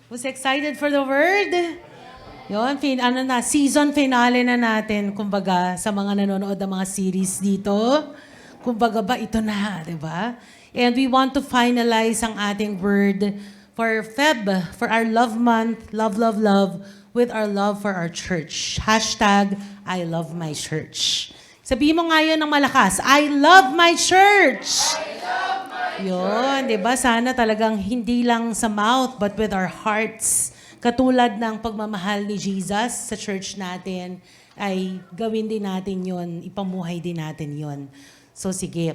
Who's excited for the word? Yon, season finale na natin, kumbaga, sa mga nanonood ng mga series dito. Kumbaga ba, ito na, di ba? And we want to finalize ang ating word for Feb, for our love month, love, love, love, with our love for our church. Hashtag, I love my church. Sabihin mo nga yun ng malakas, I love my church! Yun, di ba? Sana talagang hindi lang sa mouth, but with our hearts. Katulad ng pagmamahal ni Jesus sa church natin, ay gawin din natin yon, ipamuhay din natin yon. So sige,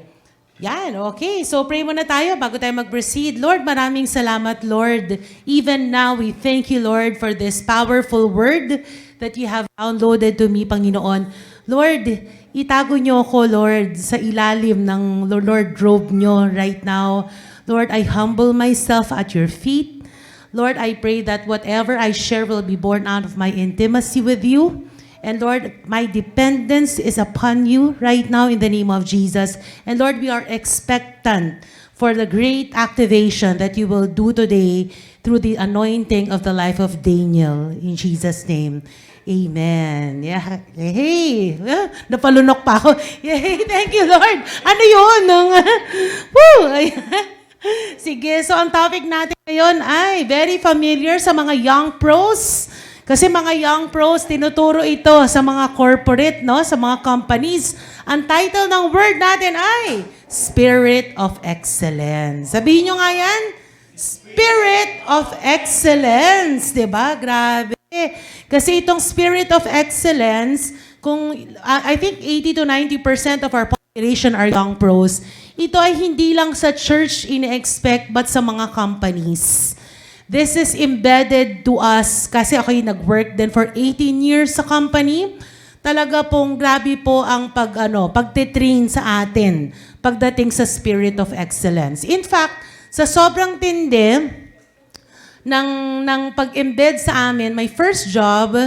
yan, okay. So pray muna tayo bago tayo mag-proceed. Lord, maraming salamat, Lord. Even now, we thank you, Lord, for this powerful word that you have downloaded to me, Panginoon. Lord, itago niyo ako, Lord, sa ilalim ng Lord robe niyo right now. Lord, I humble myself at your feet. Lord, I pray that whatever I share will be born out of my intimacy with you. And Lord, my dependence is upon you right now in the name of Jesus. And Lord, we are expectant for the great activation that you will do today through the anointing of the life of Daniel. In Jesus' name, amen. Yeah. Hey, napalunok pa ako. Yay, thank you, Lord. Ano yun? Woo! Sige, so ang topic natin ngayon ay very familiar sa mga young pros. Kasi mga young pros, tinuturo ito sa mga corporate, no? Sa mga companies. Ang title ng word natin ay Spirit of Excellence. Sabihin nyo nga yan, Spirit of Excellence. Diba? Grabe. Kasi itong Spirit of Excellence, kung I think 80 to 90% of our population are young pros, ito ay hindi lang sa church ini-expect but sa mga companies. This is embedded to us kasi ako yung nag-work din for 18 years sa company. Talaga pong grabe po ang pagtitrain sa atin pagdating sa Spirit of Excellence. In fact, sa sobrang tindi ng pag-embed sa amin, my first job,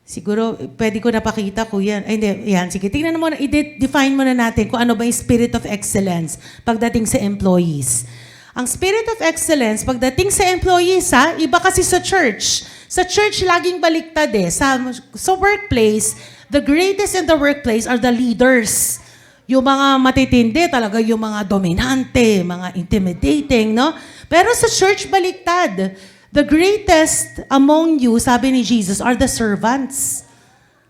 siguro, pwede ko napakita ko yan. Ay, hindi, yan. Sige, tingnan mo na, i-define muna natin kung ano ba yung Spirit of Excellence pagdating sa employees. Ang Spirit of Excellence, pagdating sa employees, iba kasi sa church. Sa church, laging baliktad eh. Sa workplace, the greatest in the workplace are the leaders. Yung mga matitindi, talaga yung mga dominante, mga intimidating, no? Pero sa church, baliktad. The greatest among you, sabi ni Jesus, are the servants.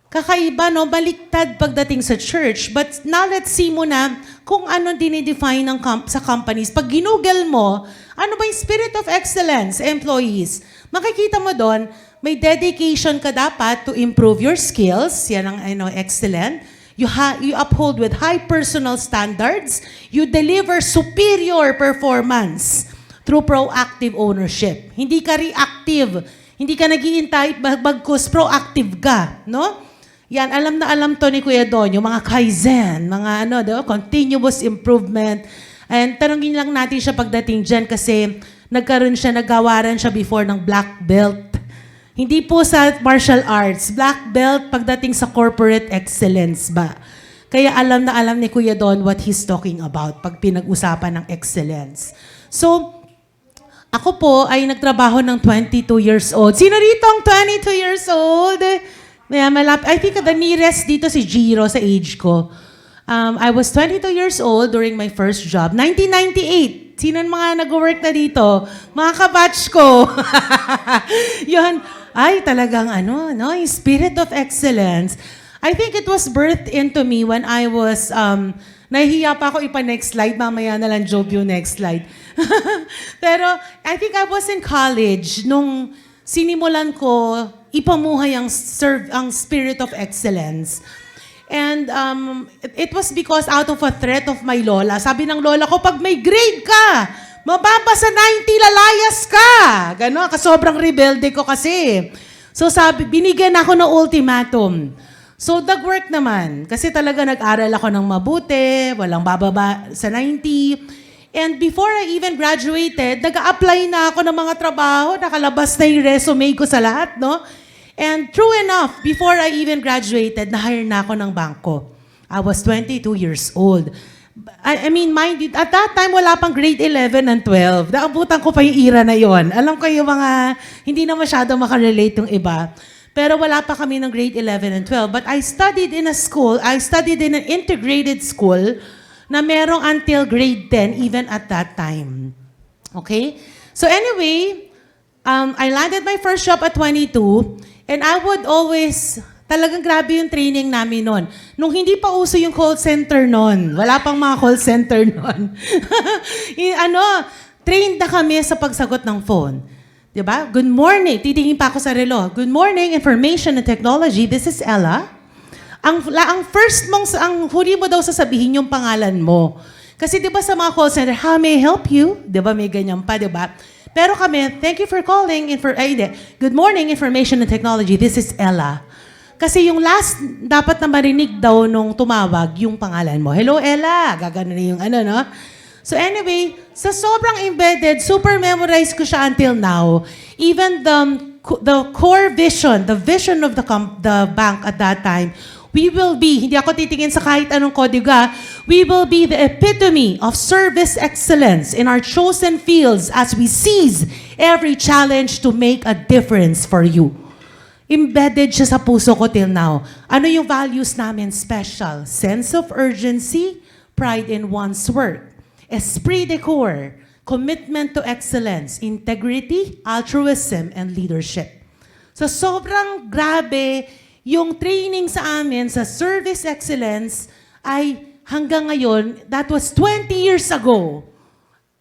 Kakaiba, no? Baliktad pagdating sa church. But now let's see muna kung ano dinidefine sa companies. Pag ginugel mo, ano ba yung Spirit of Excellence, employees? Makikita mo doon, may dedication ka dapat to improve your skills. Yan ang excellent. You uphold with high personal standards. You deliver superior performance through proactive ownership. Hindi ka reactive. Hindi ka nag-iintay, bagkus proactive ka, no? Yan, alam na alam to ni Kuya Don, yung mga Kaizen, mga continuous improvement. And tanongin lang natin siya pagdating dyan kasi naggawaran siya before ng black belt. Hindi po sa martial arts, black belt pagdating sa corporate excellence ba. Kaya alam na alam ni Kuya Don what he's talking about pag pinag-usapan ng excellence. So, ako po ay nagtrabaho ng 22 years old. Sino rito ang 22 years old? I think the nearest dito si Jiro sa age ko. I was 22 years old during my first job. 1998. Sino mga nag-work na dito? Mga kabatch ko. Yun. Ay, talagang yung Spirit of Excellence. I think it was birthed into me when I was, nahihiya pa ako next slide. Mamaya na lang job yung next slide. Pero I think I was in college nung sinimulan ko ipamuhay ang Spirit of Excellence. And it was because out of a threat of my lola. Sabi ng lola ko, pag may grade ka, mababa sa 90, lalayas ka. Gano'n, kasobrang rebelde ko kasi. So binigyan ako ng ultimatum. So nag-work naman. Kasi talaga nag-aral ako ng mabuti, walang bababa sa 90. And before I even graduated, nag-a-apply na ako ng mga trabaho, nakalabas na yung resume ko sa lahat, no? And true enough, before I even graduated, na-hire na ako ng bangko. I was 22 years old. I mean, mind you, at that time, wala pang grade 11 and 12. Naabutan ko pa yung era na yon. Alam ko yung mga, hindi na masyado makarelate yung iba. Pero wala pa kami ng grade 11 and 12. But I studied in an integrated school na merong until grade 10, even at that time. Okay? So anyway, I landed my first job at 22, and I would always, talagang grabe yung training namin noon. Nung hindi pa uso yung call center noon, wala pang mga call center noon. Trained na kami sa pagsagot ng phone. Diba? Good morning. Titingin pa ako sa relo. Good morning, information and technology. This is Ella. Ang first mong, ang huli mo daw sasabihin yung pangalan mo. Kasi diba sa mga call center, how may I help you? Diba may ganyan pa, diba? Pero kami, thank you for calling. Good morning, information and technology. This is Ella. Kasi yung last, dapat na marinig daw nung tumawag yung pangalan mo. Hello, Ella. Gagano na yung no? So anyway, sa sobrang embedded, super memorized ko siya until now. Even the core vision, the vision of the bank at that time, we will be, hindi ako titingin sa kahit anong kodigo, we will be the epitome of service excellence in our chosen fields as we seize every challenge to make a difference for you. Embedded siya sa puso ko till now. Ano yung values namin special? Sense of urgency, pride in one's work, esprit de corps, commitment to excellence, integrity, altruism, and leadership. So sobrang grabe yung training sa amin sa service excellence ay hanggang ngayon, that was 20 years ago,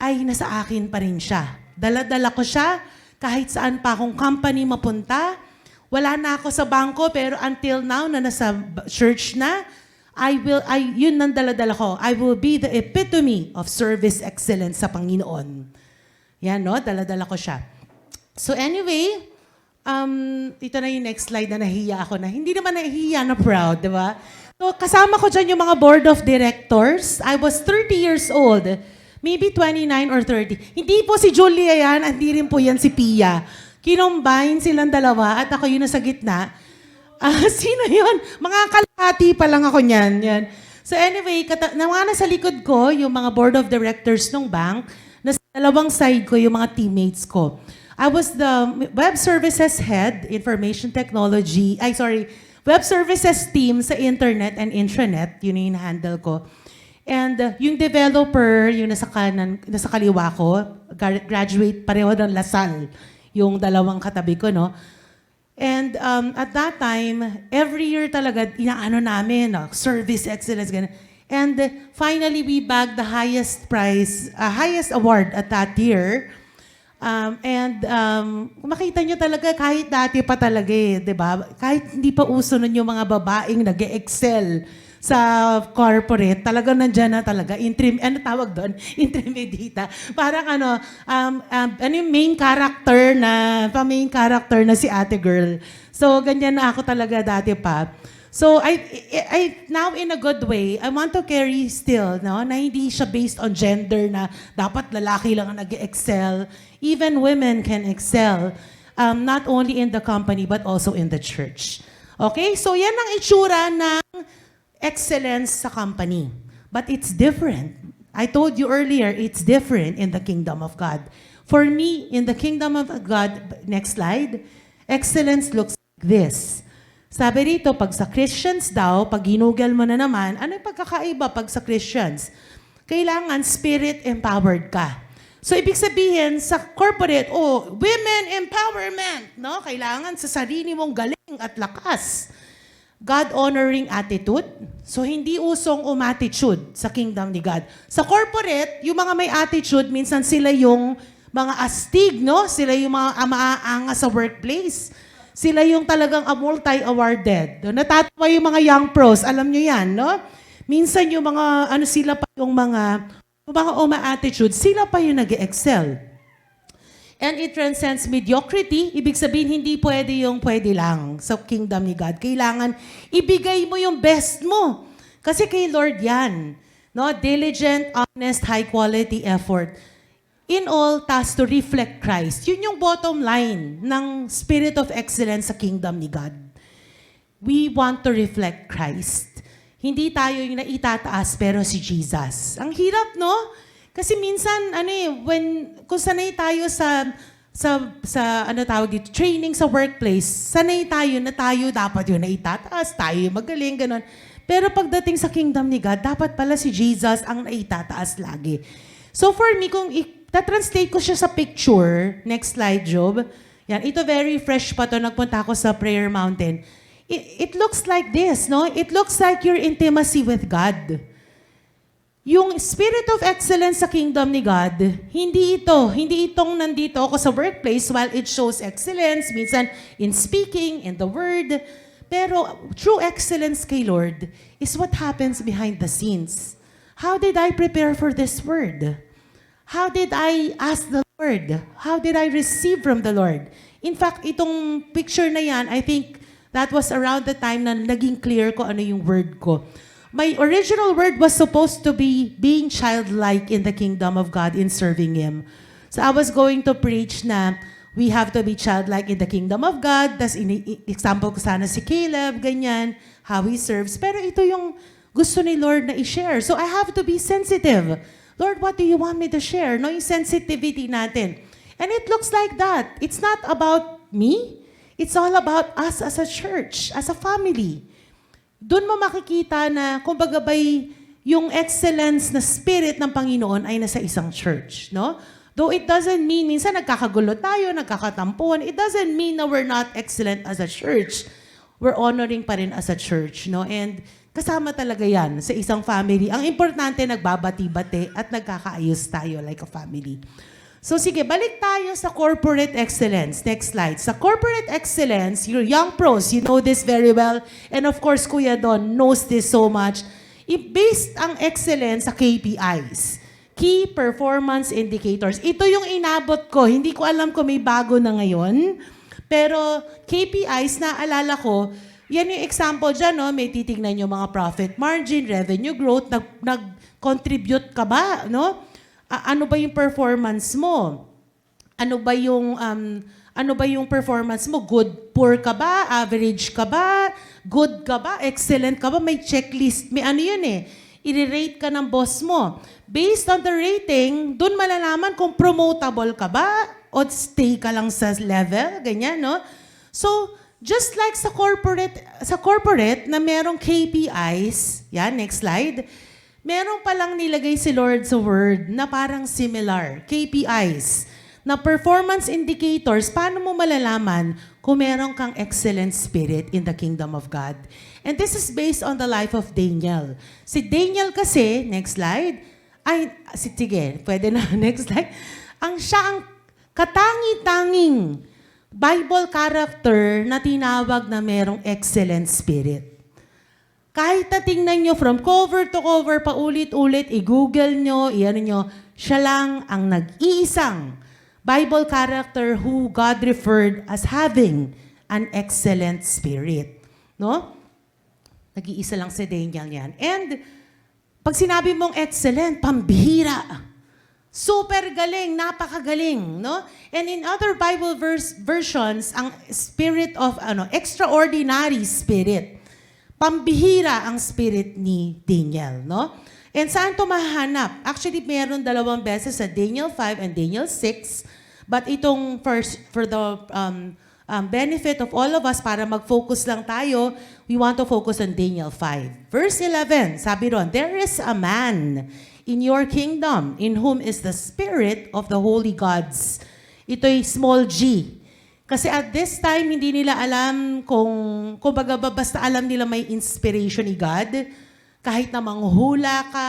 ay nasa akin pa rin siya. Dala-dala ko siya kahit saan pa akong company mapunta. Wala na ako sa bangko, pero until now, na nasa church na, yun ang dala-dala ko. I will be the epitome of service excellence sa Panginoon. Yan, no? Dala-dala ko siya. So anyway, ito na yung next slide na nahiya ako na. Hindi naman nahiya na proud, di ba? So kasama ko dyan yung mga board of directors. I was 30 years old. Maybe 29 or 30. Hindi po si Julia yan, hindi rin po yan si Pia. Kinombine silang dalawa at ako yun nasa gitna. Sino yun? Mga kalahati pa lang ako niyan. Yan. So anyway, mga nasa likod ko, yung mga board of directors ng bank, nasa dalawang side ko yung mga teammates ko. I was the web services head, information technology, web services team sa internet and intranet, yun yung handle ko. And yung developer, yung nasa kaliwa ko, graduate pareho ng Lasal. Yung dalawang katabi ko, no? And at that time, every year talaga, inaano namin, service excellence, ganun. And finally, we bagged the highest prize, highest award at that year. Makita nyo talaga, kahit dati pa talaga di ba? Kahit hindi pa uso nun yung mga babaeng nag-excel sa corporate, talagang nandyan na talaga, tawag doon? Intermediate. Parang yung main character na si ate girl. So, ganyan na ako talaga dati pa. So, I now in a good way, I want to carry still, no, na hindi siya based on gender na dapat lalaki lang ang nag-excel. Even women can excel, not only in the company but also in the church. Okay? So, yan ang itsura ng excellence sa company. But it's different. I told you earlier, it's different in the kingdom of God. For me, in the kingdom of God, next slide, excellence looks like this. Sabi rito, pag sa Christians daw, pag ginugel mo na naman, ano yung pagkakaiba pag sa Christians? Kailangan spirit-empowered ka. So, ibig sabihin, sa corporate, women empowerment, no? Kailangan sa sarili mong galing at lakas. God-honoring attitude. So, hindi usong umattitude sa kingdom ni God. Sa corporate, yung mga may attitude, minsan sila yung mga astig, no? Sila yung mga maaanga sa workplace. Sila yung talagang multi-awarded. Natatawa yung mga young pros. Alam nyo yan, no? Minsan yung mga, sila pa yung mga attitude, sila pa yung nag-excel. And it transcends mediocrity. Ibig sabihin, hindi pwede yung pwede lang sa kingdom ni God. Kailangan ibigay mo yung best mo. Kasi kay Lord yan. No? Diligent, honest, high-quality effort. In all, task to reflect Christ. Yun yung bottom line ng spirit of excellence sa kingdom ni God. We want to reflect Christ. Hindi tayo yung naitataas, pero si Jesus. Ang hirap, no? Kasi minsan, kung sanay tayo sa ano tawag dito, training sa workplace, sanay tayo na tayo dapat yung naitataas, tayo yung magaling, ganon. Pero pagdating sa kingdom ni God, dapat pala si Jesus ang naitataas lagi. So for me, kung translate ko siya sa picture, next slide, Job. Yan, ito very fresh pa to, nagpunta ako sa Prayer Mountain. It looks like this, no? It looks like your intimacy with God. Yung spirit of excellence sa kingdom ni God, hindi itong nandito ako sa workplace while it shows excellence, minsan in speaking, in the word, pero true excellence kay Lord is what happens behind the scenes. How did I prepare for this word? How did I ask the Lord? How did I receive from the Lord? In fact, itong picture na yan, I think that was around the time na naging clear ko ano yung word ko. My original word was supposed to be being childlike in the kingdom of God in serving Him. So I was going to preach na we have to be childlike in the kingdom of God. Tas example ko sana si Caleb, ganyan, how he serves. Pero ito yung gusto ni Lord na i-share. So I have to be sensitive. Lord, what do you want me to share? No, yung sensitivity natin. And it looks like that. It's not about me. It's all about us as a church, as a family. Doon mo makikita na, kumbaga ba'y yung excellence na spirit ng Panginoon ay nasa isang church, no? Though it doesn't mean, minsan nagkakagulo tayo, nagkakatampuan, it doesn't mean na we're not excellent as a church. We're honoring pa rin as a church, no? And kasama talaga yan sa isang family. Ang importante, nagbabati-bati at nagkakaayos tayo like a family. So sige, balik tayo sa corporate excellence. Next slide. Sa corporate excellence, your young pros, you know this very well. And of course, Kuya Don knows this so much. Based ang excellence sa KPIs. Key Performance Indicators. Ito yung inabot ko. Hindi ko alam kung may bago na ngayon. Pero KPIs, naalala ko, yan yung example dyan, no? May titignan yung mga profit margin, revenue growth, nag-contribute ka ba, no? Ano ba yung performance mo? Ano ba yung performance mo? Good, poor ka ba? Average ka ba? Good ka ba? Excellent ka ba? May checklist. May ano yun eh. I-rate ka ng boss mo. Based on the rating, dun malalaman kung promotable ka ba o stay ka lang sa level. Ganyan, no? So, just like sa corporate na merong KPIs, yan, next slide, meron palang nilagay si Lord sa word na parang similar, KPIs, na performance indicators, paano mo malalaman kung meron kang excellent spirit in the kingdom of God. And this is based on the life of Daniel. Si Daniel kasi, next slide, sige, pwede na, next slide, siya ang katangi-tanging Bible character na tinawag na merong excellent spirit. Kahit na tingnan nyo from cover to cover, paulit-ulit, i-google nyo, i-ano nyo, siya lang ang nag-iisang Bible character who God referred as having an excellent spirit. No? Nag-iisa lang si Daniel yan. And pag sinabi mong excellent, pambihira. Super galing, napakagaling, no? And in other Bible versions, ang spirit of extraordinary spirit. Pambihira ang spirit ni Daniel, no? And saan ito mahanap? Actually, meron 2 beses sa Daniel 5 and Daniel 6. But itong first, for the benefit of all of us, para mag-focus lang tayo, we want to focus on Daniel 5. Verse 11, sabi ron, there is a man in your kingdom in whom is the spirit of the holy gods. Ito'y small g. Kasi at this time, hindi nila alam kung baga basta alam nila may inspiration ni God. Kahit na manghuhula ka,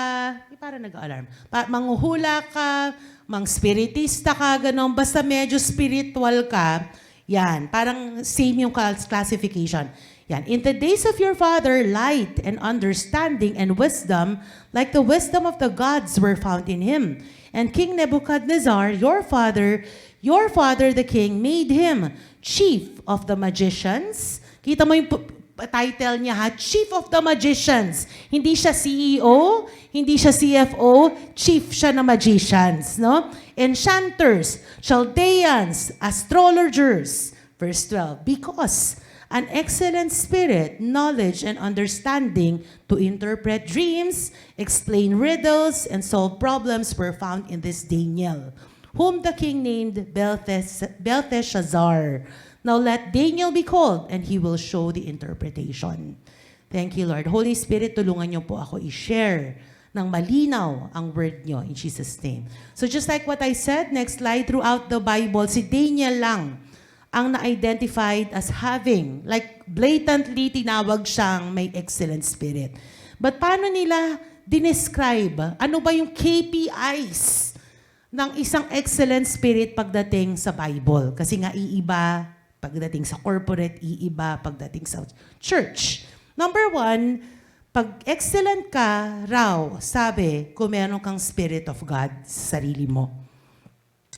parang nag-alarm, manghuhula ka, mang-spiritista ka, gano'n, basta medyo spiritual ka, yan, parang same yung classification. Yan. In the days of your father, light and understanding and wisdom, like the wisdom of the gods were found in him. And King Nebuchadnezzar, your father the king, made him chief of the magicians. Kita mo yung title niya ha, Chief of the Magicians. Hindi siya CEO, hindi siya CFO, chief siya ng magicians, no? Enchanters, Chaldeans, astrologers. Verse 12, because an excellent spirit, knowledge, and understanding to interpret dreams, explain riddles, and solve problems were found in this Daniel, whom the king named Belteshazzar. Now let Daniel be called, and he will show the interpretation. Thank you, Lord. Holy Spirit, tulungan niyo po ako i-share ng malinaw ang word niyo in Jesus' name. So just like what I said, next slide, throughout the Bible, si Daniel lang ang na-identified as having, like blatantly tinawag siyang may excellent spirit. But paano nila dinescribe? Ano ba yung KPIs ng isang excellent spirit pagdating sa Bible? Kasi nga iiba pagdating sa corporate, iiba pagdating sa church. Number one, pag excellent ka raw, sabi, kung meron kang Spirit of God sa sarili mo.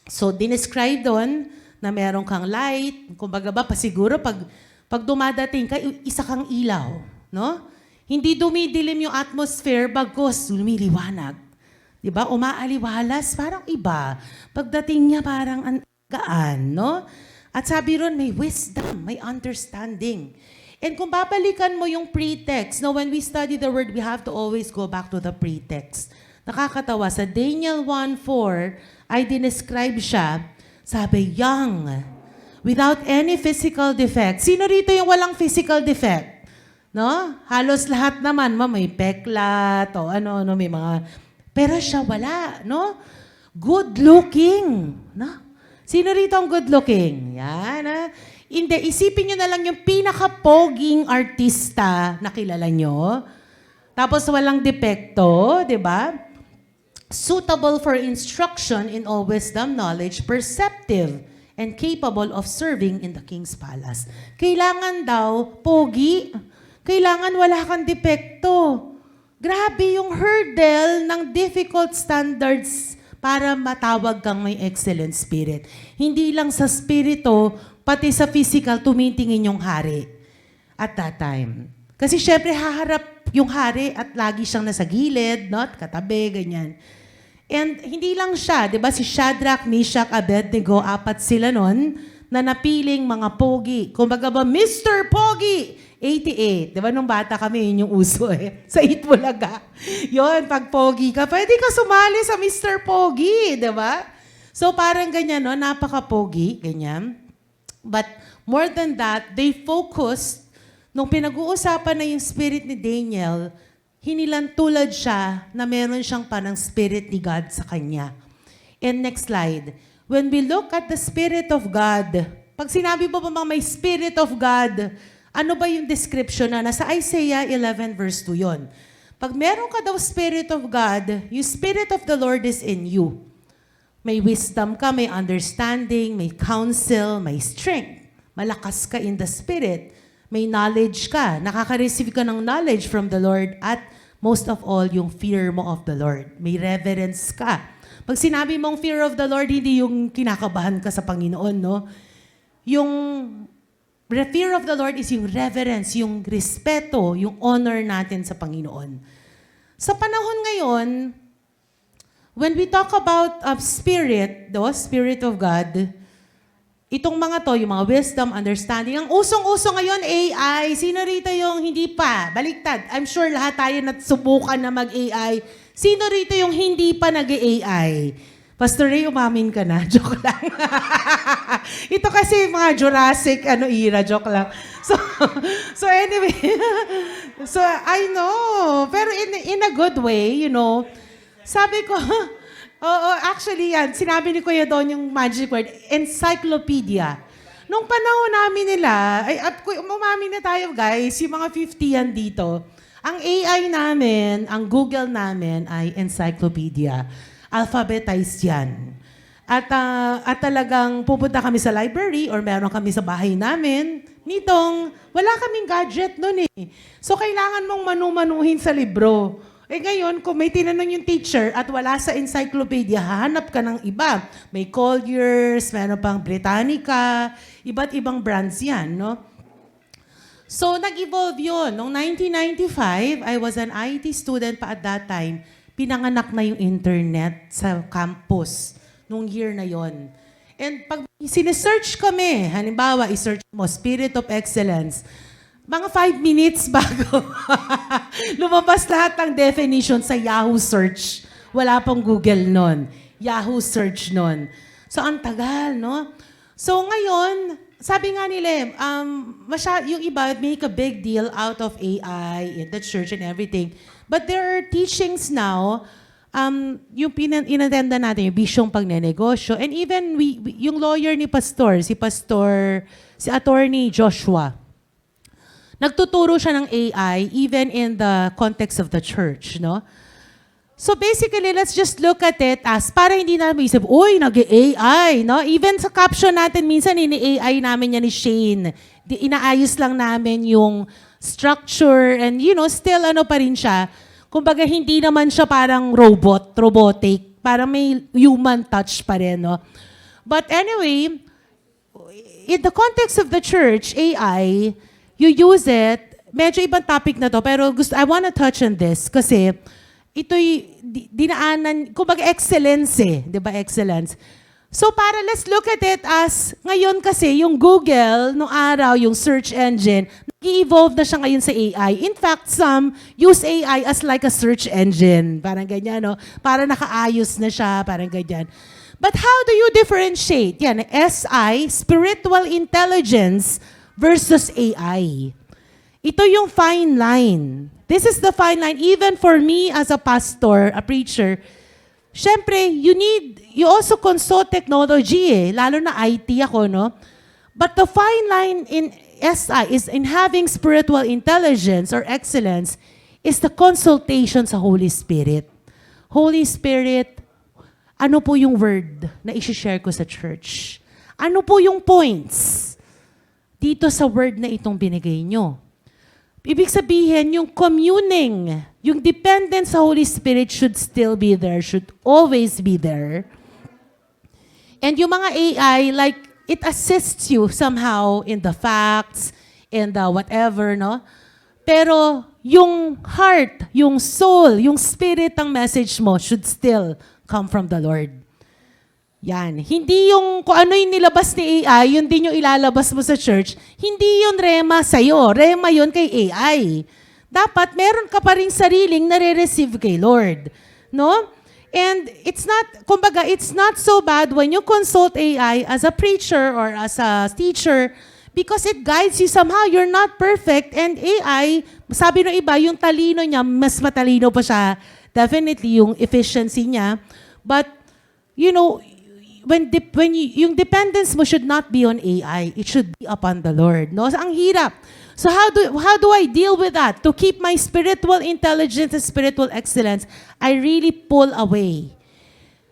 So, dinescribe doon na meron kang light, kumbaga ba, pasiguro, pag dumadating ka, isa kang ilaw, no? Hindi dumidilim yung atmosphere, bagos, lumiliwanag. Diba? Umaaliwalas, parang iba. Pagdating niya, parang ang gaan, no? At sabi ron, may wisdom, may understanding. And kung babalikan mo yung pretext, when we study the word, we have to always go back to the pretext. Nakakatawa, sa Daniel 1:4, ay dinescribe siya, sabi, young, without any physical defect. Sino rito yung walang physical defect? No? Halos lahat naman, may peklat, o may mga... Pero siya wala, no? Good looking, no? Sino rito ang good looking? Yan, ha? Hindi, isipin nyo na lang yung pinaka-poging artista na kilala nyo. Tapos walang depekto, di ba? Suitable for instruction in all wisdom, knowledge, perceptive, and capable of serving in the king's palace. Kailangan daw, pogi, kailangan wala kang depekto. Grabe yung hurdle ng difficult standards para matawag kang may excellent spirit. Hindi lang sa spirito, pati sa physical, tumitingin yung hari at that time. Kasi syempre, haharap yung hari at lagi siyang nasa gilid, not katabi, ganyan. And hindi lang siya, di ba, si Shadrach, Meshach, Abednego, 4 sila nun, na napiling mga pogi. Kumbaga ba, Mr. Pogi! 88. Di ba, nung bata kami, yun yung uso eh. Sa Itbulaga. Yun, pag pogi ka, pwede ka sumali sa Mr. Pogi, di ba? So parang ganyan, no? Napaka-pogi, ganyan. But more than that, they focused, nung pinag-uusapan na yung spirit ni Daniel, hinilantulad siya na meron siyang parang spirit ni God sa kanya. And next slide. When we look at the Spirit of God, pag sinabi mo ba may Spirit of God, ano ba yung description na? Nasa Isaiah 11 verse 2 yun. Pag meron ka daw Spirit of God, yung Spirit of the Lord is in you. May wisdom ka, may understanding, may counsel, may strength. Malakas ka in the Spirit. May knowledge ka. Nakaka-receive ka ng knowledge from the Lord at most of all, yung fear mo of the Lord. May reverence ka. Pag sinabi mong fear of the Lord, hindi yung kinakabahan ka sa Panginoon, no? Yung fear of the Lord is yung reverence, yung respeto, yung honor natin sa Panginoon. Sa panahon ngayon, when we talk about spirit, Spirit of God, itong mga to, yung mga wisdom, understanding, ang usong-uso ngayon, AI. Sino rito yung hindi pa? Baliktad. I'm sure lahat tayo nasubukan na mag-AI. Sino rito yung hindi pa nag-AI? Pastor Ray, umamin ka na. Joke lang. Ito kasi mga Jurassic era, joke lang. So anyway, so I know. Pero in a good way, sabi ko, oo, actually yan, sinabi ni Kuya Don yung magic word, encyclopedia. Nung panahon namin nila, umami na tayo guys, yung mga 50 yan dito, ang AI namin, ang Google namin ay encyclopedia. Alphabetized yan. At talagang pupunta kami sa library or meron kami sa bahay namin, nitong wala kaming gadget nun eh. So kailangan mong manu-manuhin sa libro. Ngayon, kung may tinanong yung teacher at wala sa encyclopedia, hahanap ka ng iba. May Collier's, meron pang Britannica, iba't ibang brands yan, no? So, nag-evolve yun. Noong 1995, I was an IT student pa at that time. Pinanganak na yung internet sa campus nung year na yon. And pag Sinesearch kami. Halimbawa, isearch mo, Spirit of Excellence. Mga 5 minutes bago lumabas lahat ng definition sa Yahoo search. Wala pang Google nun. Yahoo search nun. So, ang tagal, no? So, ngayon, sabi nga nila, yung iba make a big deal out of AI in the church and everything. But there are teachings now, yung inatenda natin, yung bisyong pagnenegosyo, and even yung lawyer ni Pastor, si Attorney Joshua, nagtuturo siya ng AI even in the context of the church, no? So basically, let's just look at it as, para hindi namin isip, uy, nag-AI, no? Even sa caption natin, minsan ini-AI namin yan ni Shane. Inaayos lang namin yung structure and, still ano pa rin siya. Kumbaga, hindi naman siya parang robotic. Parang may human touch pa rin, no? But anyway, in the context of the church, AI, you use it, medyo ibang topic na to, pero I wanna touch on this kasi ito'y dinaanan, kumbaga excellence di ba excellence? So let's look at it as, ngayon kasi yung Google, nung araw, yung search engine, nag-evolve na siya ngayon sa AI. In fact, some use AI as like a search engine. Parang ganyan, no? Para nakaayos na siya, parang ganyan. But how do you differentiate? Yan, SI, spiritual intelligence versus AI. Ito yung fine line. This is the fine line. Even for me as a pastor, a preacher, syempre, you also consult technology lalo na IT ako, no? But the fine line in SI is in having spiritual intelligence or excellence is the consultation sa Holy Spirit. Holy Spirit, ano po yung word na isi-share ko sa church? Ano po yung points dito sa word na itong binigay nyo? Ibig sabihin, yung communing, yung dependence sa Holy Spirit should still be there, should always be there. And yung mga AI, like, it assists you somehow in the facts, in the whatever, no? Pero yung heart, yung soul, yung spirit ng message mo should still come from the Lord. Yan. Hindi yung kung ano yung nilabas ni AI, yun din yung ilalabas mo sa church. Hindi yun rema sa'yo. Rema yun kay AI. Dapat meron ka pa rin sariling nare-receive kay Lord. No? And it's not so bad when you consult AI as a preacher or as a teacher because it guides you somehow. You're not perfect. And AI, sabi ng iba, yung talino niya, mas matalino pa siya. Definitely, yung efficiency niya. But, yung dependence mo should not be on AI. It should be upon the Lord. No? So, ang hirap. So how do I deal with that? To keep my spiritual intelligence and spiritual excellence, I really pull away.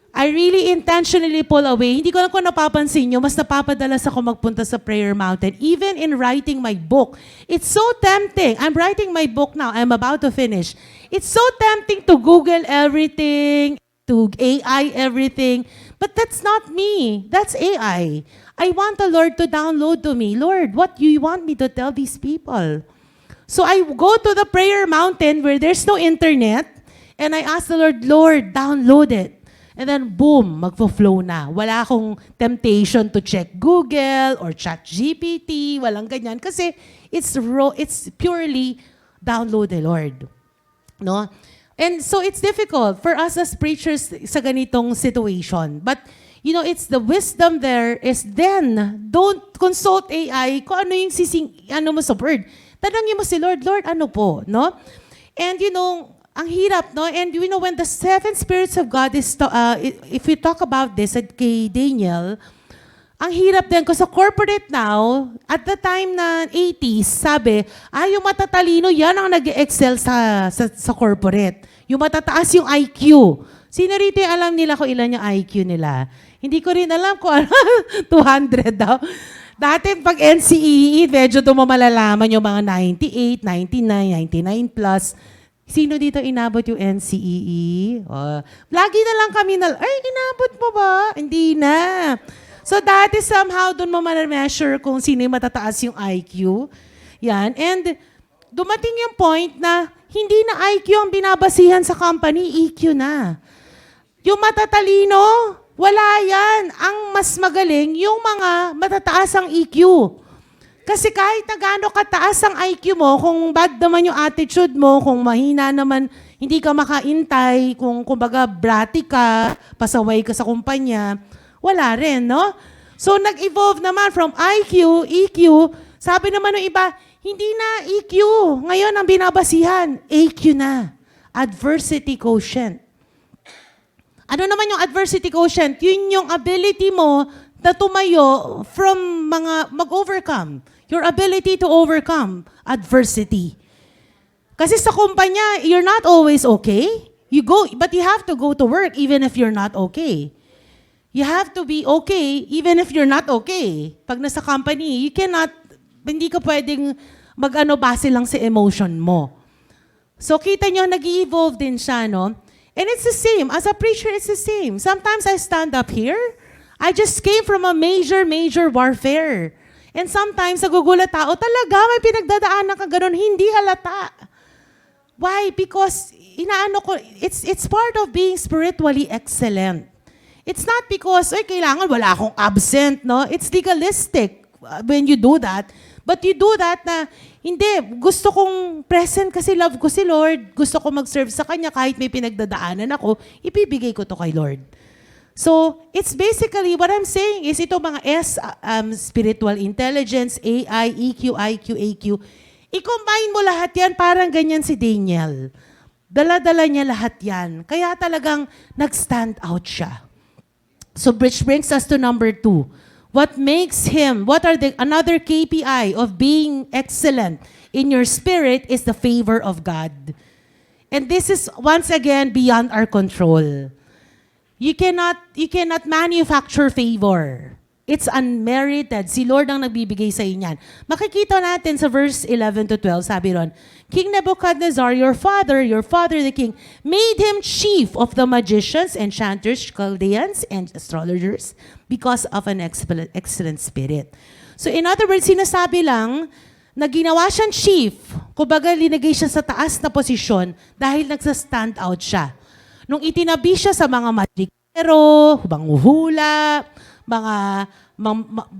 I really intentionally pull away. Hindi ko lang kung napapansin nyo, mas napapadalas ako magpunta sa prayer mountain. Even in writing my book. It's so tempting. I'm writing my book now. I'm about to finish. It's so tempting to Google everything, to AI everything. But that's not me. That's AI. I want the Lord to download to me. Lord, what do you want me to tell these people? So I go to the prayer mountain where there's no internet, and I ask the Lord, download it. And then boom, magfo-flow na. Wala akong temptation to check Google or ChatGPT. Walang ganyan. Kasi it's purely download the Lord. No? And so it's difficult for us as preachers sa ganitong situation. But, it's the wisdom there is then, don't consult AI kung ano yung mo sa word. Tanungin mo si Lord, ano po, no? And, ang hirap, no? And, when the 7 spirits of God is, if we talk about this at kay Daniel, ang hirap din ko sa corporate now, at the time na 80s, sabi, yung matatalino, yan ang nag-excel sa corporate. Yung matataas yung IQ. Sino rito yung alam nila kung ilan yung IQ nila? Hindi ko rin alam kung 200 daw. Dati pag NCEE, medyo malalaman yung mga 98, 99, 99 plus. Sino dito inabot yung NCEE? Lagi na lang kami inabot mo ba? Hindi na. So dati somehow doon mo ma-measure kung sino yung matataas yung IQ. Yan. And dumating yung point na hindi na IQ ang binabasihan sa company, EQ na. Yung matatalino, Wala yan. Ang mas magaling, yung mga matataas ang EQ. Kasi kahit na gaano kataas ang IQ mo, kung bad naman yung attitude mo, kung mahina naman, hindi ka makaintay, kung kumbaga bratty ka, pasaway ka sa kumpanya, wala rin, no? So nag-evolve naman from IQ, EQ, sabi naman ng iba, hindi na EQ. Ngayon ang binabasihan, AQ na. Adversity quotient. Ano naman yung adversity quotient? Yun yung ability mo na tumayo from mag-overcome. Your ability to overcome adversity. Kasi sa kumpanya, you're not always okay. But you have to go to work even if you're not okay. You have to be okay even if you're not okay. Pag nasa company, hindi ka pwedeng base lang sa emotion mo. So kita nyo, nag-evolve din siya, no? And it's the same. As a preacher, it's the same. Sometimes I stand up here. I just came from a major warfare. And sometimes, nagugulat tao, talaga may pinagdadaanan ka ganun, hindi halata. Why? Because, it's part of being spiritually excellent. It's not because, kailangan wala akong absent, no? It's legalistic when you do that. But you do that na, hindi, gusto kong present kasi love ko si Lord. Gusto ko mag-serve sa Kanya kahit may pinagdadaanan ako, ipibigay ko to kay Lord. So, it's basically, what I'm saying is ito mga spiritual intelligence, AI, EQ, IQ, AQ. I-combine mo lahat yan, parang ganyan si Daniel. Dala-dala niya lahat yan. Kaya talagang nag-stand out siya. So, which brings us to number 2. What are another KPI of being excellent in your spirit is the favor of God. And this is, once again, beyond our control. You cannot manufacture favor. It's unmerited. Si Lord ang nagbibigay sa inyo yan. Makikita natin sa verse 11 to 12, sabi ron, King Nebuchadnezzar, your father the king, made him chief of the magicians, enchanters, Chaldeans, and astrologers because of an excellent spirit. So in other words, sinasabi lang na ginawa siyang chief, kumbaga linagay siya sa taas na posisyon dahil nagsa-stand out siya. Nung itinabi siya sa mga magikero, manghuhula,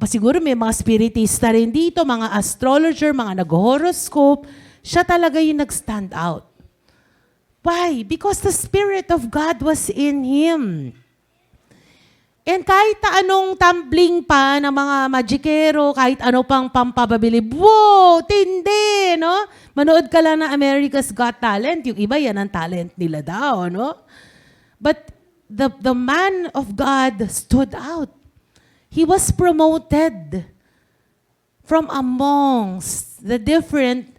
siguro may mga spiritista rin dito, mga astrologer, mga nag-horoscope, siya talaga yung nag-stand out. Why? Because the Spirit of God was in him. And kahit na anong tumbling pa ng mga magikero, kahit ano pang pampababilib, wow, tindi, no? Manood ka lang ng America's Got Talent, yung iba yan ang talent nila daw, no? But the man of God stood out. He was promoted from amongst the different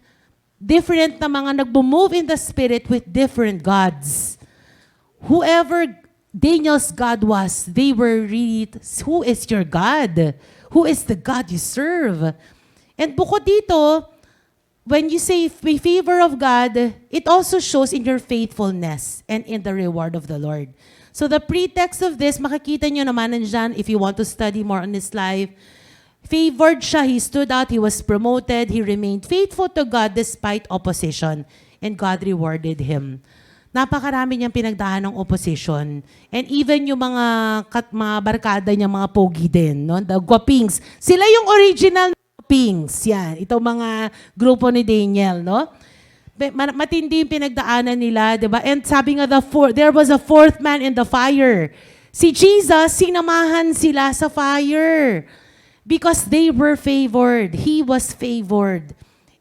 na mga nagbo-move in the spirit with different gods. Whoever Daniel's God was, they were really, who is your God? Who is the God you serve? And bukod dito, when you say may favor of God, it also shows in your faithfulness and in the reward of the Lord. So the pretext of this, makikita nyo naman nandyan if you want to study more on his life. Favored siya, he stood out, he was promoted, he remained faithful to God despite opposition, and God rewarded him. Napakarami niyang pinagdahan ng opposition. And even yung mga barkada niya, mga pogi din, no? The Guapings. Sila yung original Pings, yan. Itong mga grupo ni Daniel, no? Matindi yung pinagdaanan nila, di ba? And sabi nga, there was a fourth man in the fire. Si Jesus, sinamahan sila sa fire because they were favored. He was favored.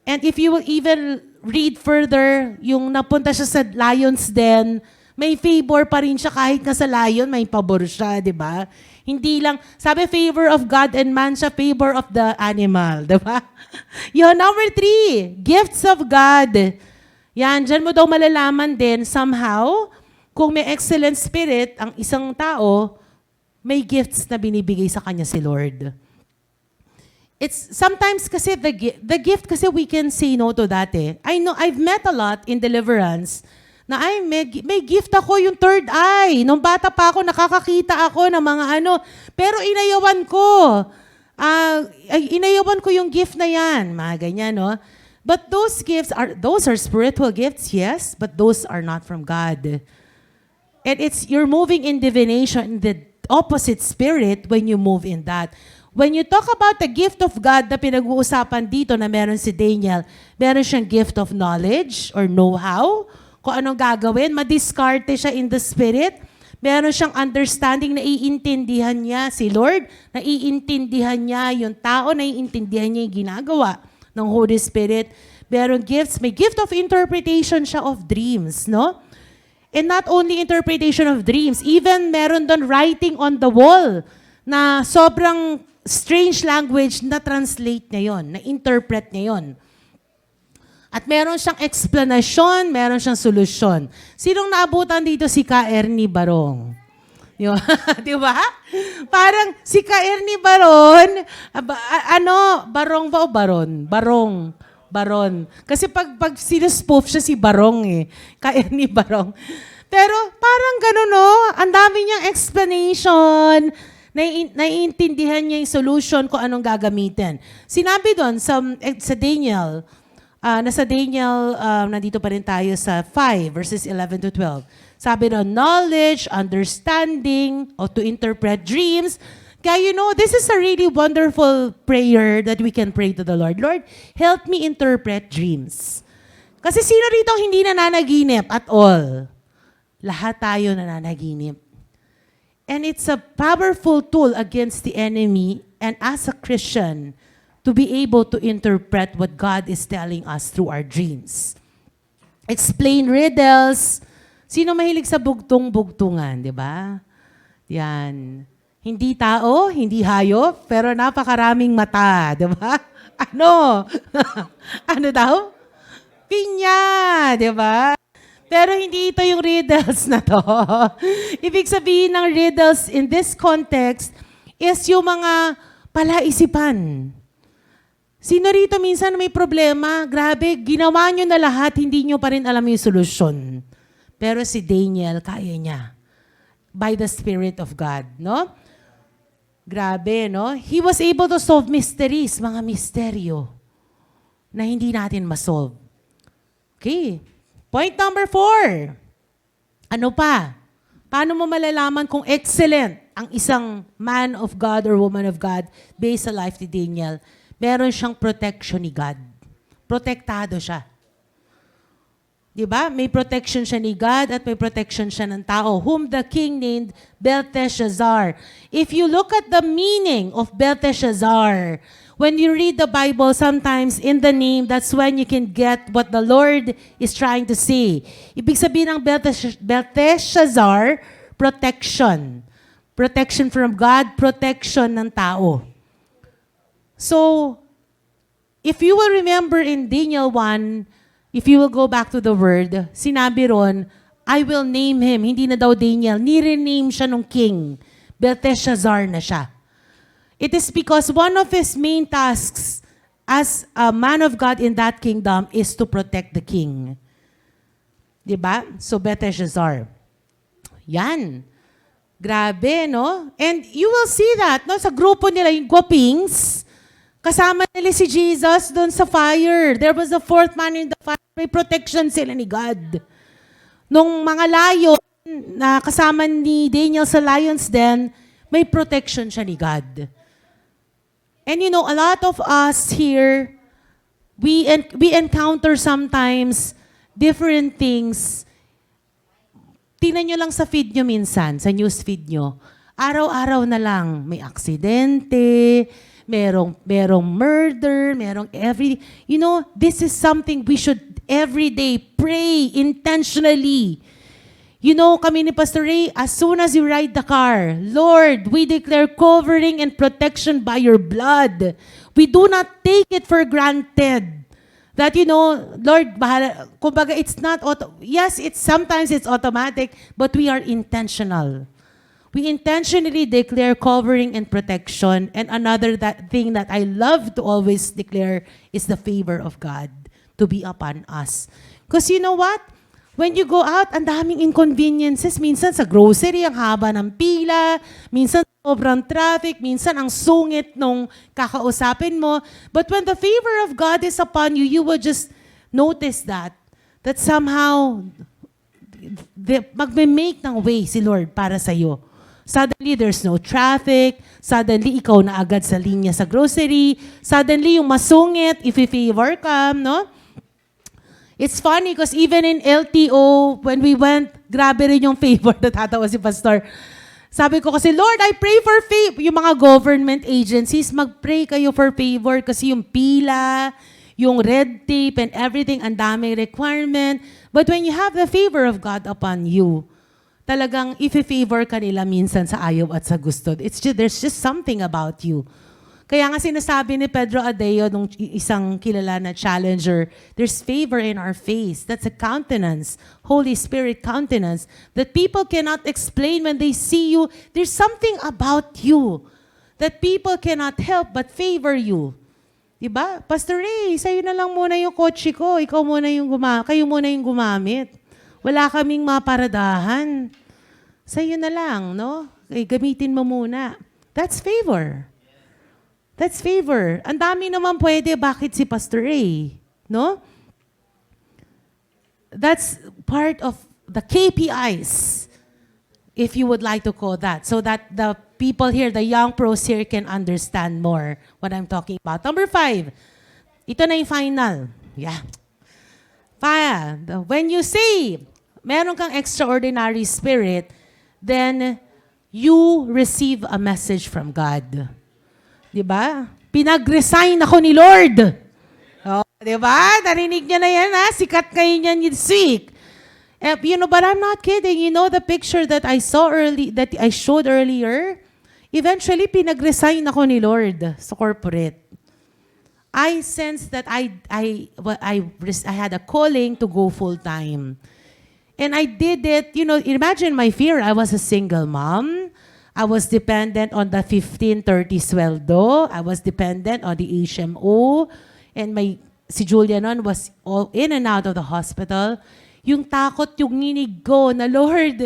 And if you will even read further, yung napunta siya sa lion's den, may favor pa rin siya kahit nga sa lion, may pabor siya, di ba? Hindi lang, sabi favor of God and man siya, favor of the animal, di ba? Yun, number 3, gifts of God. Yan, dyan mo daw malalaman din, somehow, kung may excellent spirit, ang isang tao, may gifts na binibigay sa kanya si Lord. It's sometimes kasi the gift kasi we can say no to that eh. I know, I've met a lot in deliverance na may gift ako yung third eye. Nung bata pa ako, nakakakita ako ng mga pero inayawan ko. Inayawan ko yung gift na yan. Mga ganyan, no? But those are spiritual gifts, yes, but those are not from God. And you're moving in divination, opposite spirit when you move in that. When you talk about the gift of God na pinag-uusapan dito na meron si Daniel, meron siyang gift of knowledge or know-how, kung anong gagawin, madiskarte siya in the spirit. Meron siyang understanding, naiintindihan niya si Lord, naiintindihan niya yung tao, naiintindihan niya yung ginagawa ng Holy Spirit. Meron gifts, may gift of interpretation siya of dreams, no? And not only interpretation of dreams, even meron doon writing on the wall na sobrang strange language na translate niya yon, na interpret niya yon. At meron siyang explanation, meron siyang solusyon. Sinong naabutan dito? Si Ka Ernie Barong. Yun. Di ba? Parang si Ka Ernie Baron, Barong ba o Baron? Baron. Kasi pag sinuspoof siya si Barong eh. Ka Ernie Barong. Pero parang gano'n, no? Ang dami niyang explanation. Naiintindihan niya yung solution kung anong gagamitin. Sinabi doon sa Daniel, nasa Daniel, nandito pa rin tayo sa 5, verses 11 to 12. Sabi doon, knowledge, understanding, or to interpret dreams. Kaya this is a really wonderful prayer that we can pray to the Lord. Lord, help me interpret dreams. Kasi sino rito hindi nananaginip at all? Lahat tayo nananaginip. And it's a powerful tool against the enemy and as a Christian to be able to interpret what God is telling us through our dreams. Explain riddles. Sino mahilig sa bugtong-bugtungan, di ba? Yan. Hindi tao, hindi hayop, pero napakaraming mata, di ba? Ano? Ano daw? Pinya, di ba? Pero hindi ito yung riddles na to. Ibig sabihin ng riddles in this context is yung mga palaisipan. Sino rito minsan may problema? Grabe, ginawa nyo na lahat, hindi nyo pa rin alam yung solusyon. Pero si Daniel, kaya niya. By the Spirit of God, no? Grabe, no? He was able to solve mysteries, mga misteryo, na hindi natin masolve. Okay. Point number 4. Ano pa? Paano mo malalaman kung excellent ang isang man of God or woman of God based sa life ni Daniel? Meron siyang protection ni God. Protektado siya. Diba? May protection siya ni God at may protection siya ng tao, whom the king named Belteshazzar. If you look at the meaning of Belteshazzar, when you read the Bible, sometimes in the name, that's when you can get what the Lord is trying to say. Ibig sabihin ng Belteshazzar, protection. Protection from God, protection ng tao. So, if you will remember in Daniel 1, if you will go back to the word, sinabi ron, I will name him. Hindi na daw Daniel. Ni-rename siya nung king. Belteshazzar na siya. It is because one of his main tasks as a man of God in that kingdom is to protect the king. Diba? So, Belteshazzar. Yan. Grabe, no? And you will see that, no? Sa grupo nila, yung Gwapings, kasama nila si Jesus doon sa fire. There was a fourth man in the fire. May protection sila ni God. Nung mga lion na kasama ni Daniel sa lion's den, may protection siya ni God. And a lot of us here, we encounter sometimes different things. Tingnan nyo lang sa feed nyo minsan, sa news feed nyo. Araw-araw na lang, may aksidente, merong murder, merong every... this is something we should every day pray intentionally. Kami ni Pastor Ray, as soon as you ride the car, Lord, we declare covering and protection by your blood. We do not take it for granted. That, Lord, bahala, kumbaga, it's not, yes, sometimes it's automatic, but we are intentional. We intentionally declare covering and protection. And another thing that I love to always declare is the favor of God to be upon us. Because you know what? When you go out, ang daming inconveniences. Minsan sa grocery, ang haba ng pila. Minsan sobrang traffic. Minsan ang sungit nung kakausapin mo. But when the favor of God is upon you, you will just notice that somehow, magme-make ng way si Lord para sa'yo. Suddenly, there's no traffic. Suddenly, ikaw na agad sa linya sa grocery. Suddenly, yung masungit, if favor ka, no? It's funny because even in LTO, when we went, grabe rin yung favor. Natatawa si Pastor. Sabi ko kasi, Lord, I pray for favor. Yung mga government agencies, mag-pray kayo for favor kasi yung pila, yung red tape and everything, ang daming requirement. But when you have the favor of God upon you, talagang if-favor ka nila minsan sa ayaw at sa gusto. There's just something about you. Kaya nga sinasabi ni Pedro Adeo, nung isang kilala na challenger, there's favor in our face. That's a countenance, Holy Spirit countenance, that people cannot explain when they see you. There's something about you that people cannot help but favor you. Diba? Pastor Ray, sa'yo na lang muna yung kotse ko. Kayo muna yung gumamit. Wala kaming maparadahan. Sa'yo na lang, no? Gamitin mo muna. That's favor. That's favor. Ang dami naman pwede, bakit si Pastor Ray? No? That's part of the KPIs, if you would like to call that, so that the people here, the young pros here, can understand more what I'm talking about. Number 5. Ito na yung final. Yeah. When you say, meron kang extraordinary spirit, then you receive a message from God. Diba? Pinag-resign ako ni Lord. Oh, diba? Narinig niya na yan, ha? Sikat kayo niyan this week. But I'm not kidding. You know the picture that I showed earlier? Eventually, pinag-resign ako ni Lord sa corporate. I sensed that I had a calling to go full-time. And I did it, imagine my fear. I was a single mom. I was dependent on the 15-30 sweldo. I was dependent on the HMO. And si Julia nun was all in and out of the hospital. Yung takot, yung nginig ko na, Lord,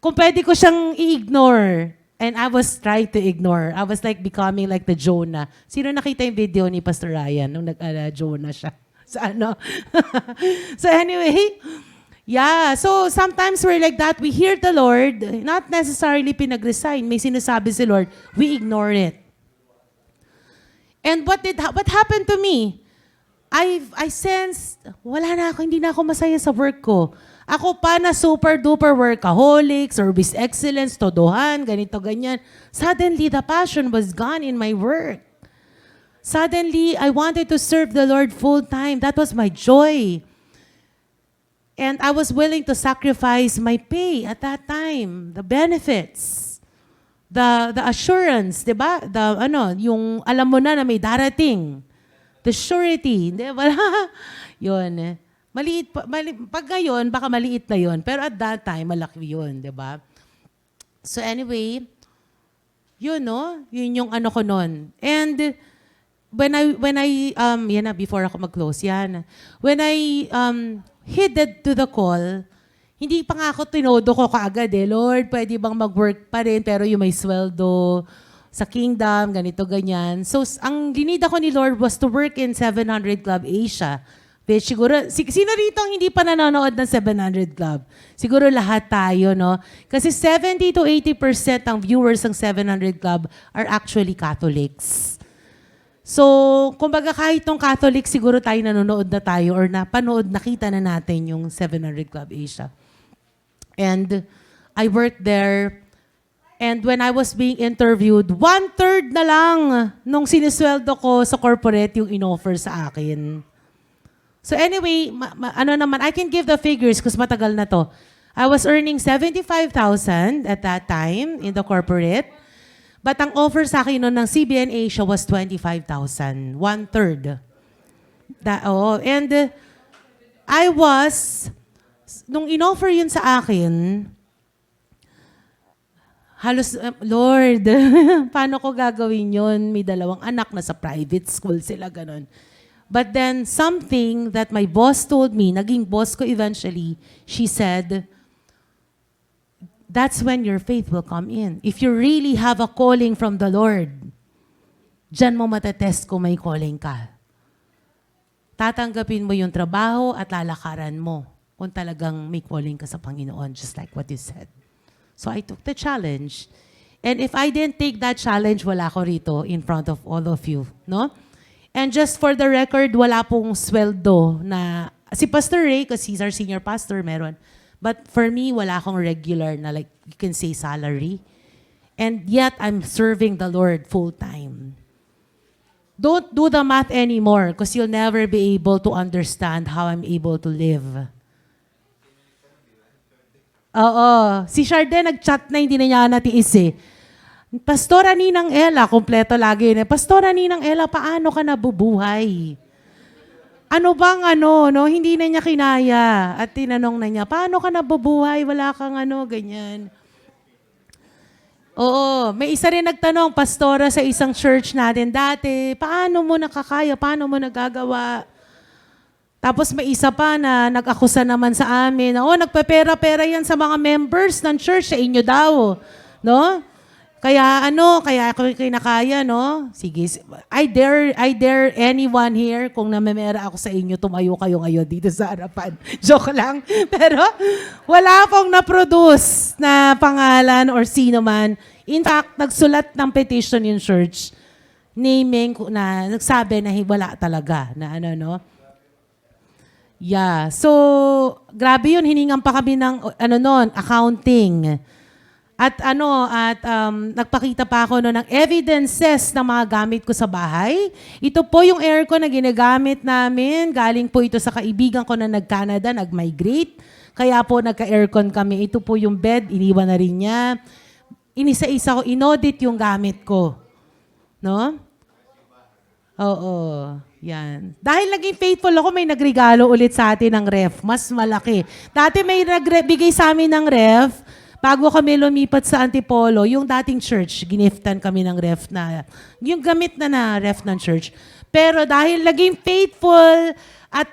kung pwede ko siyang i-ignore. And I was trying to ignore. I was like becoming like the Jonah. Sino nakita yung video ni Pastor Ryan nung Jonah siya? Sa ano? So anyway, yeah. So sometimes we're like that. We hear the Lord, not necessarily pinag-resign. May sinasabi si Lord, we ignore it. And what happened to me? I sensed, wala na ako, hindi na ako masaya sa work ko. Ako pa na super-duper workaholic, service excellence, todohan, ganito, ganyan. Suddenly, the passion was gone in my work. Suddenly, I wanted to serve the Lord full-time. That was my joy. And I was willing to sacrifice my pay at that time, the benefits, the assurance, di ba? Yung alam mo na may darating. The surety, di ba? Yun. Pag ngayon, baka maliit na yun. Pero at that time, malaki yun, di ba? So anyway, yun, no? Yun yung ano ko nun. And before ako mag-close, yan. When I heeded to the call, hindi pa nga ako tinodo ko kaagad Lord, pwede bang mag-work pa rin, pero yung may sweldo sa kingdom, ganito, ganyan. So, ang linid ako ni Lord was to work in 700 Club Asia. Which siguro, sino rito ang hindi pa nanonood ng 700 Club? Siguro lahat tayo, no? Kasi 70 to 80% ng viewers ng 700 Club are actually Catholics. So, kumbaga kahit tong Catholic, siguro tayo nanonood na tayo or nakita na natin yung 700 Club Asia. And I worked there. And when I was being interviewed, 1/3 na lang nung sinisweldo ko sa corporate yung inoffer sa akin. So anyway, I can give the figures kasi matagal na to. I was earning 75,000 at that time in the corporate. But ang offer sa akin noon ng CBN Asia was 25,000. 1/3. And I was, nung inoffer yun sa akin, halos, Lord, paano ko gagawin yun? May 2 anak na sa private school sila, ganun. But then something that my boss told me, naging boss ko eventually, she said, that's when your faith will come in. If you really have a calling from the Lord, dyan mo matetest kung may calling ka. Tatanggapin mo yung trabaho at lalakaran mo kung talagang may calling ka sa Panginoon, just like what you said. So I took the challenge. And if I didn't take that challenge, wala ko rito in front of all of you, no? And just for the record, wala pong sweldo na, si Pastor Ray, kasi he's our senior pastor, meron. But for me, wala akong regular na like, you can say salary. And yet, I'm serving the Lord full-time. Don't do the math anymore because you'll never be able to understand how I'm able to live. Oo. Si Charden nag-chat na hindi na niya natiis eh. Pastora Ninang Ella, kompleto lagi na. Pastora Ninang Ella, paano ka nabubuhay? Ano bang no? Hindi na niya kinaya. At tinanong na niya, paano ka nabubuhay? Wala kang ganyan. Oo, may isa rin nagtanong, pastora sa isang church natin dati, paano mo nakakaya, paano mo nagagawa? Tapos may isa pa na nag-akusa naman sa amin, nagpapera-pera yan sa mga members ng church, sa inyo daw. No? Kaya kaya ako kinakaya, no? Sige, I dare anyone here, kung namemera ako sa inyo, tumayo kayo ngayon dito sa harapan. Joke lang. Pero wala pong na-produce na pangalan or sino man. In fact, nagsulat ng petition yung church, naming na, nagsabi na wala talaga, na no? Yeah. So, grabe yun, hiningan pa kami ng, accounting. At nagpakita pa ako ng evidences ng mga gamit ko sa bahay. Ito po yung aircon na ginagamit namin. Galing po ito sa kaibigan ko na nag-Canada, nag-migrate. Kaya po nagka-aircon kami. Ito po yung bed, iniwan na rin niya. Inisa-isa ko, inaudit yung gamit ko. No? Oo. Yan. Dahil naging faithful ako, may nagregalo ulit sa atin ng ref. Mas malaki. Dati may nagbigay sa amin ng ref. Bago kami lumipat sa Antipolo, yung dating church, giniftan kami ng ref na, yung gamit na ref ng church. Pero dahil naging faithful at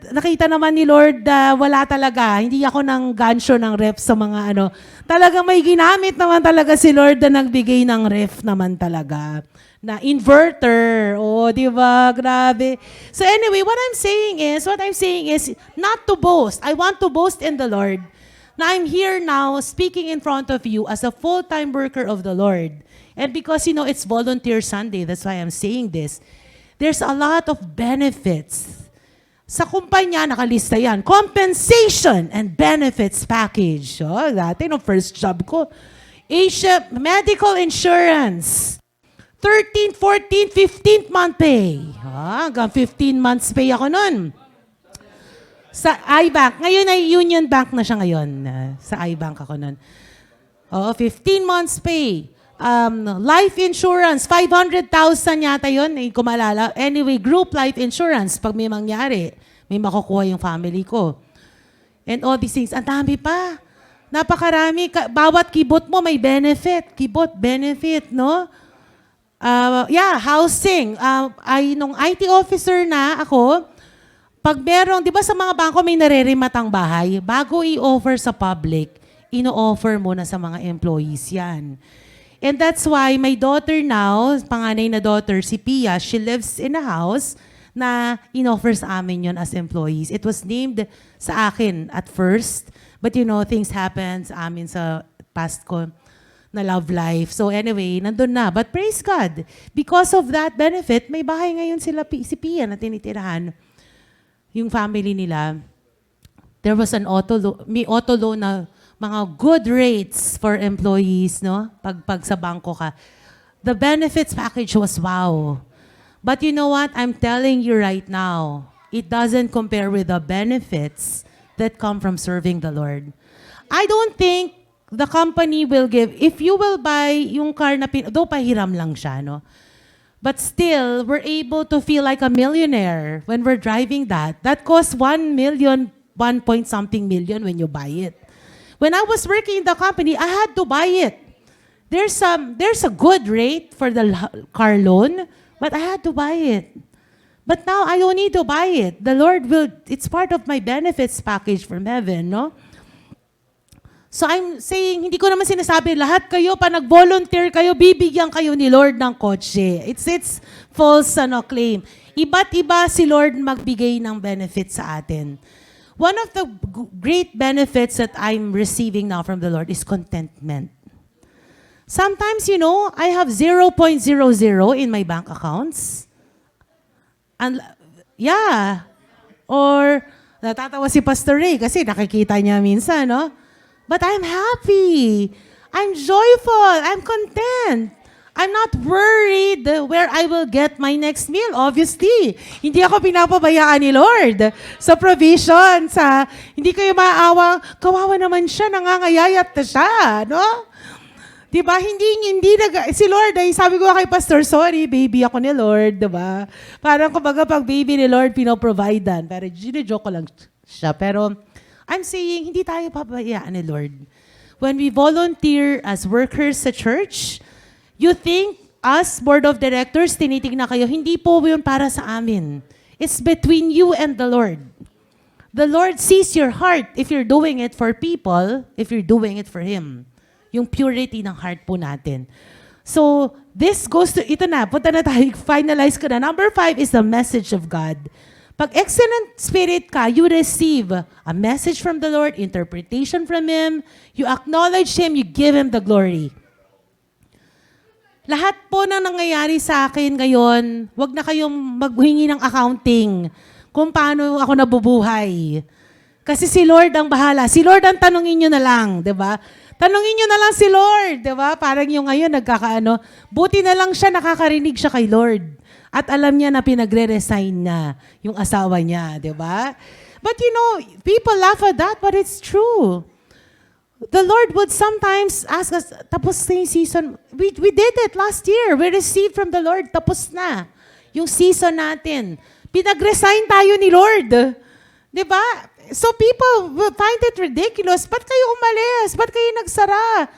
nakita naman ni Lord wala talaga, hindi ako ng gansyo ng ref sa mga talagang may ginamit naman talaga si Lord na nagbigay ng ref naman talaga. Na inverter. Di ba? Grabe. So anyway, what I'm saying is not to boast. I want to boast in the Lord. Now, I'm here now speaking in front of you as a full-time worker of the Lord. And because, it's Volunteer Sunday, that's why I'm saying this. There's a lot of benefits. Sa kumpanya, nakalista yan. Compensation and benefits package. Dati, first job ko. Asia Medical Insurance. 13th, 14th, 15th month pay. Hanggang 15 months pay ako nun. Sa iBank. Ngayon ay Union Bank na siya ngayon. Sa iBank ako nun. 15 months pay. Life insurance, 500,000 yata yun. Kung maalala. Anyway, group life insurance. Pag may mangyari, may makukuha yung family ko. And all these things. Ang dami pa. Napakarami. Bawat kibot mo may benefit. Kibot, benefit, no? Housing. Nung IT officer na ako, pag meron, di ba sa mga bangko may narerimatang bahay, bago i-offer sa public, ino-offer muna sa mga employees yan. And that's why my daughter now, panganay na daughter, si Pia, she lives in a house na in-offer sa amin yon as employees. It was named sa akin at first, but things happen sa amin sa past ko na love life. So anyway, nandun na. But praise God, because of that benefit, may bahay ngayon si Pia na tinitirahan. Yung family nila, there was an may auto loan na mga good rates for employees, no? Pag sa bangko ka. The benefits package was wow. But you know what? I'm telling you right now, it doesn't compare with the benefits that come from serving the Lord. I don't think the company will give, if you will buy yung car na, though pahiram lang siya, no? But still, we're able to feel like a millionaire when we're driving that. That costs 1 million, 1 point something million when you buy it. When I was working in the company, I had to buy it. There's a good rate for the car loan, but I had to buy it. But now I don't need to buy it. The Lord it's part of my benefits package from heaven, no? So I'm saying, hindi ko naman sinasabi, lahat kayo, pa nag-volunteer kayo, bibigyan kayo ni Lord ng kotse. It's false claim. Iba't iba si Lord magbigay ng benefit sa atin. One of the great benefits that I'm receiving now from the Lord is contentment. Sometimes, I have 0.00 in my bank accounts. And, yeah. Or, natatawa si Pastor Ray kasi nakikita niya minsan, no? But I'm happy. I'm joyful. I'm content. I'm not worried where I will get my next meal. Obviously, hindi ako pinapabayaan ni Lord sa provision, hindi kayo maaawang, kawawa naman siya, nangangayayat na siya, no? Diba? Si Lord ay sabi ko kay Pastor, sorry, baby ako ni Lord, diba? Parang kumbaga pag baby ni Lord, pinoprovidean. Pero joke ko lang siya. Pero I'm saying, hindi tayo pabayaan ni Lord. When we volunteer as workers sa church, you think us, board of directors, tinitignan kayo, hindi po yun para sa amin. It's between you and the Lord. The Lord sees your heart if you're doing it for people, if you're doing it for Him. Yung purity ng heart po natin. So, this goes to, ito na, punta na tayo, finalize ko na. Number 5 is the message of God. Pag excellent spirit ka, you receive a message from the Lord, interpretation from Him, you acknowledge Him, you give Him the glory. Lahat po na nangyayari sa akin ngayon, wag na kayong maghingi ng accounting kung paano ako nabubuhay. Kasi si Lord ang bahala. Si Lord ang tanungin nyo na lang, di ba? Tanungin nyo na lang si Lord, di ba? Parang yung ngayon nagkakaano. Buti na lang siya, nakakarinig siya kay Lord. At alam niya na pinagre-resign na yung asawa niya, di ba? But people laugh at that, but it's true. The Lord would sometimes ask us, tapos na yung season. We did it last year. We received from the Lord, tapos na yung season natin. Pinag-resign tayo ni Lord. Di ba? So people will find it ridiculous. Ba't kayo umalis? Ba't kayo nagsara?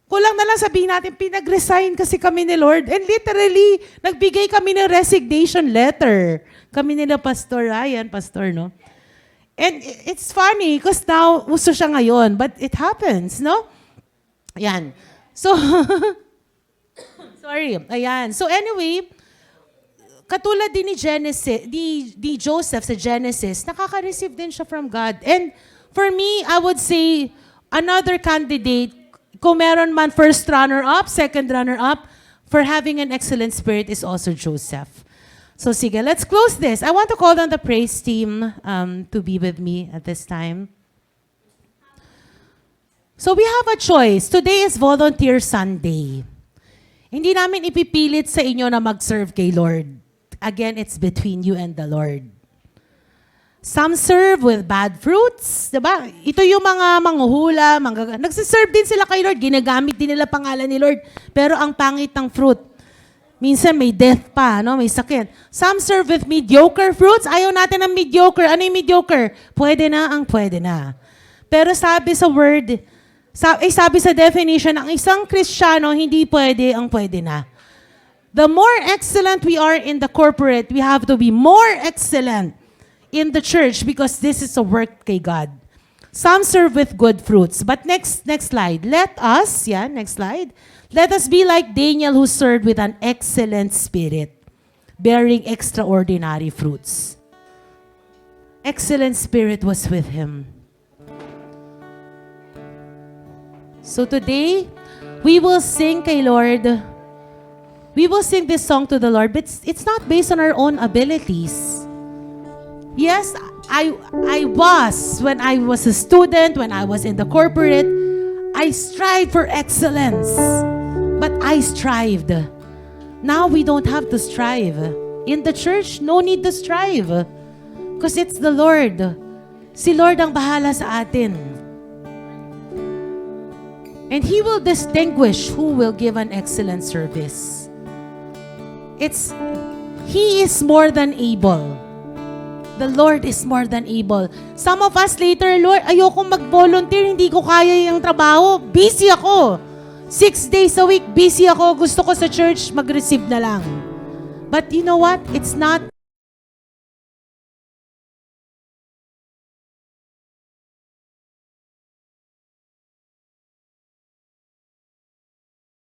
Kulang na lang sabihin natin, pinag-resign kasi kami ni Lord. And literally, nagbigay kami ng resignation letter. Kami nila Pastor Ryan, Pastor, no? And it's funny because now, uso siya ngayon. But it happens, no? Ayan. So, sorry. Ayan. So anyway, katulad din ni Joseph sa Genesis, nakaka-receive din siya from God. And for me, I would say, another candidate, kung meron man first runner-up, second runner-up, for having an excellent spirit is also Joseph. So sige, let's close this. I want to call on the praise team to be with me at this time. So we have a choice. Today is Volunteer Sunday. Hindi namin ipipilit sa inyo na mag-serve kay Lord. Again, it's between you and the Lord. Some serve with bad fruits, diba? Ito yung mga manghuhula, nagsiserve din sila kay Lord, ginagamit din nila pangalan ni Lord, pero ang pangit ng fruit. Minsan may death pa, no? May sakit. Some serve with mediocre fruits. Ayaw natin ng mediocre. Ano yung mediocre? Pwede na ang pwede na. Pero sabi sa word, sabi sa definition, ang isang Kristiyano, hindi pwede ang pwede na. The more excellent we are in the corporate, we have to be more excellent in the church because this is a work kay God. Some serve with good fruits. But next slide. Next slide. Let us be like Daniel who served with an excellent spirit, bearing extraordinary fruits. Excellent spirit was with him. So today, we will sing kay Lord. We will sing this song to the Lord, but it's not based on our own abilities. Yes, I was, when I was a student, when I was in the corporate, I strived for excellence. But I strived. Now we don't have to strive. In the church, no need to strive. Because it's the Lord. Si Lord ang bahala sa atin. And He will distinguish who will give an excellent service. He is more than able. The Lord is more than able. Some of us later, Lord, ayokong mag-volunteer, hindi ko kaya yung trabaho. Busy ako. 6 days a week, busy ako. Gusto ko sa church, mag-receive na lang. But you know what? It's not